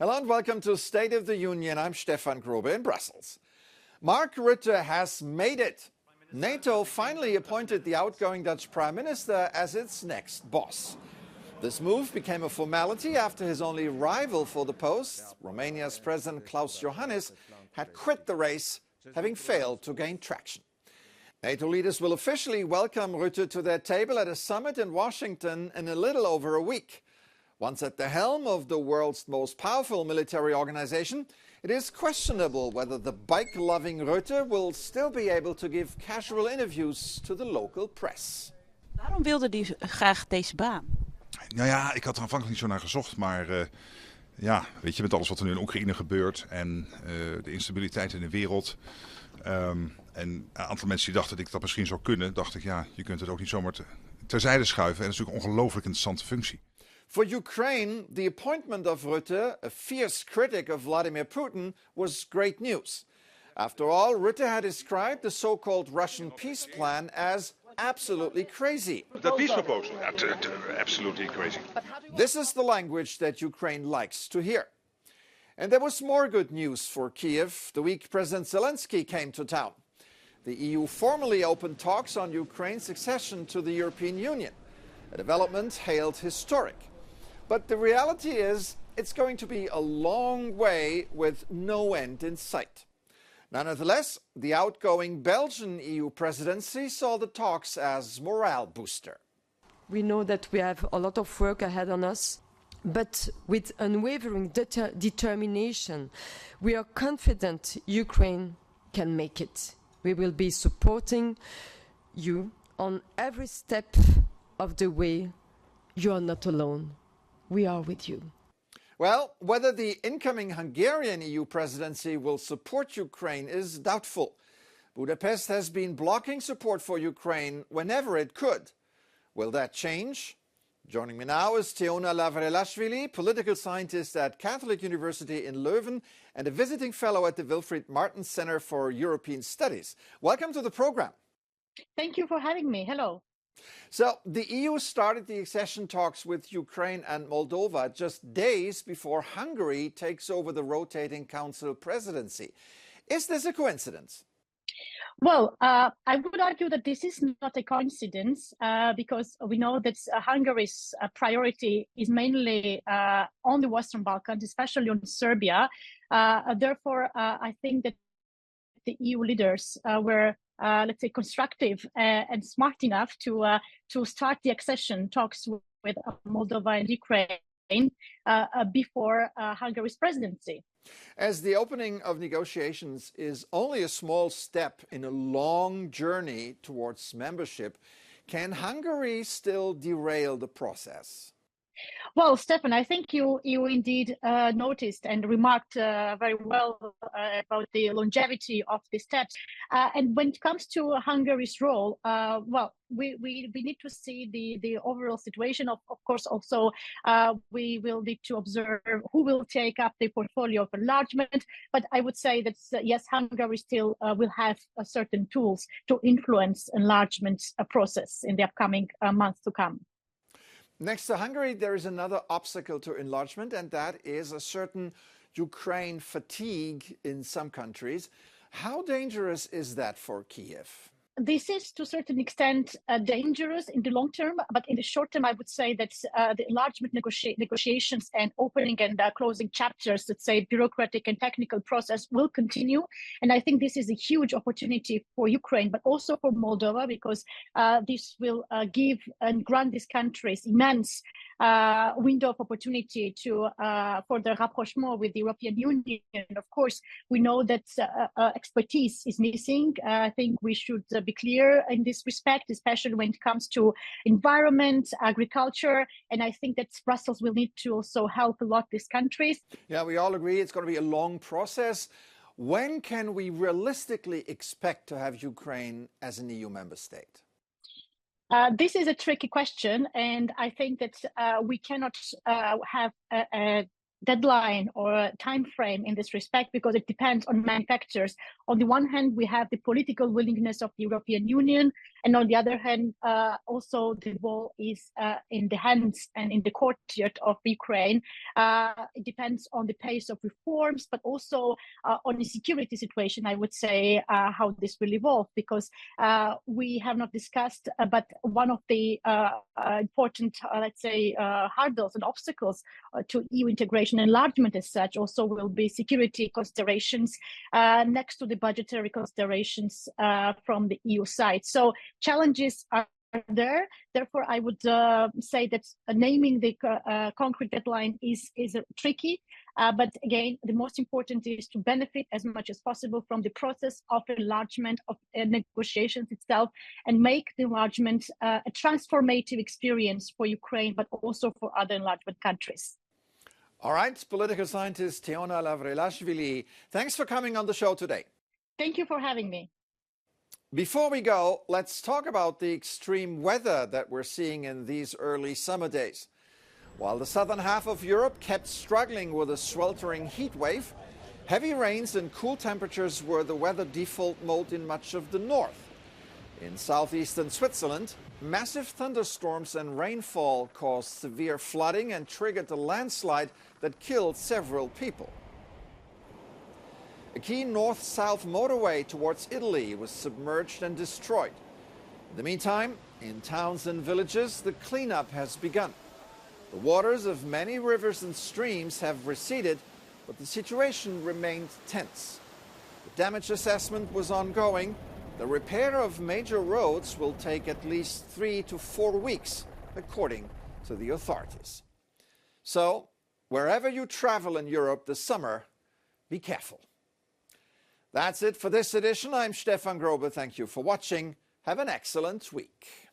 Hello and welcome to State of the Union. I'm Stefan Grobe in Brussels. Mark Rutte has made it. NATO finally appointed the outgoing Dutch Prime Minister as its next boss. This move became a formality after his only rival for the post, Romania's President Klaus Iohannis, had quit the race, having failed to gain traction. NATO leaders will officially welcome Rutte to their table at a summit in Washington in a little over a week. Once at the helm of the world's most powerful military organization, it is questionable whether the bike-loving Rutte will still be able to give casual interviews to the local press. Waarom wilde hij graag deze baan? Nou ja, ik had er aanvankelijk niet zo naar gezocht, maar ja, weet je, met alles wat er nu in Oekraïne gebeurt en de instabiliteit in de wereld. En een aantal mensen die dachten dat ik dat misschien zou kunnen, dacht ik, ja, je kunt het ook niet zomaar terzijde schuiven. En dat is natuurlijk een ongelooflijk interessante functie. For Ukraine, the appointment of Rutte, a fierce critic of Vladimir Putin, was great news. After all, Rutte had described the so-called Russian peace plan as absolutely crazy. The peace proposal, absolutely crazy. This is the language that Ukraine likes to hear. And there was more good news for Kiev the week President Zelensky came to town. The EU formally opened talks on Ukraine's accession to the European Union, a development hailed historic. But the reality is, it's going to be a long way with no end in sight. Nonetheless, the outgoing Belgian EU presidency saw the talks as morale booster. We know that we have a lot of work ahead on us, but with unwavering determination, we are confident Ukraine can make it. We will be supporting you on every step of the way. You are not alone. We are with you. Well, whether the incoming Hungarian EU presidency will support Ukraine is doubtful. Budapest has been blocking support for Ukraine whenever it could. Will that change? Joining me now is Teona Lavrelashvili, political scientist at Catholic University in Leuven and a visiting fellow at the Wilfried Martens Center for European Studies. Welcome to the program. Thank you for having me. Hello. So the EU started the accession talks with Ukraine and Moldova just days before Hungary takes over the rotating Council presidency. Is this a coincidence? Well, I would argue that this is not a coincidence because we know that Hungary's priority is mainly on the Western Balkans, especially on Serbia. Therefore, I think that the EU leaders were let's say, constructive and smart enough to start the accession talks with Moldova and Ukraine before Hungary's presidency. As the opening of negotiations is only a small step in a long journey towards membership, can Hungary still derail the process? Well, Stefan, I think you indeed noticed and remarked very well about the longevity of the steps. And when it comes to Hungary's role, well, we need to see the overall situation. Of course, also we will need to observe who will take up the portfolio of enlargement. But I would say that, yes, Hungary still will have certain tools to influence enlargement process in the upcoming months to come. Next to Hungary, there is another obstacle to enlargement, and that is a certain Ukraine fatigue in some countries. How dangerous is that for Kiev? This is to a certain extent dangerous in the long term, but in the short term, I would say that the enlargement negotiations and opening and closing chapters, let's say bureaucratic and technical process, will continue. And I think this is a huge opportunity for Ukraine, but also for Moldova, because this will give and grant these countries immense window of opportunity to for the rapprochement with the European Union. Of course, we know that expertise is missing. I think we should be clear in this respect, especially when it comes to environment, agriculture, and I think that Brussels will need to also help a lot these countries. Yeah, we all agree it's going to be a long process. When can we realistically expect to have Ukraine as an EU member state? This is a tricky question, and I think that we cannot have a deadline or a time frame in this respect, because it depends on many factors. On the one hand, we have the political willingness of the European Union And on the other hand, also the ball is in the hands and in the courtyard of Ukraine. It depends on the pace of reforms, but also on the security situation, I would say, how this will evolve, because we have not discussed, but one of the important, let's say, hurdles and obstacles to EU integration and enlargement as such also will be security considerations next to the budgetary considerations from the EU side. So challenges are there. Therefore, I would say that naming the concrete deadline is tricky. But again, the most important is to benefit as much as possible from the process of enlargement, of negotiations itself, and make the enlargement a transformative experience for Ukraine, but also for other enlargement countries. All right, political scientist Teona Lavrilashvili, thanks for coming on the show today. Thank you for having me. Before we go, let's talk about the extreme weather that we're seeing in these early summer days. While the southern half of Europe kept struggling with a sweltering heat wave, heavy rains and cool temperatures were the weather default mode in much of the north. In southeastern Switzerland, massive thunderstorms and rainfall caused severe flooding and triggered a landslide that killed several people. A key north-south motorway towards Italy was submerged and destroyed. In the meantime, in towns and villages, the cleanup has begun. The waters of many rivers and streams have receded, but the situation remained tense. The damage assessment was ongoing. The repair of major roads will take at least 3 to 4 weeks, according to the authorities. So, wherever you travel in Europe this summer, be careful. That's it for this edition. I'm Stefan Grobe. Thank you for watching. Have an excellent week.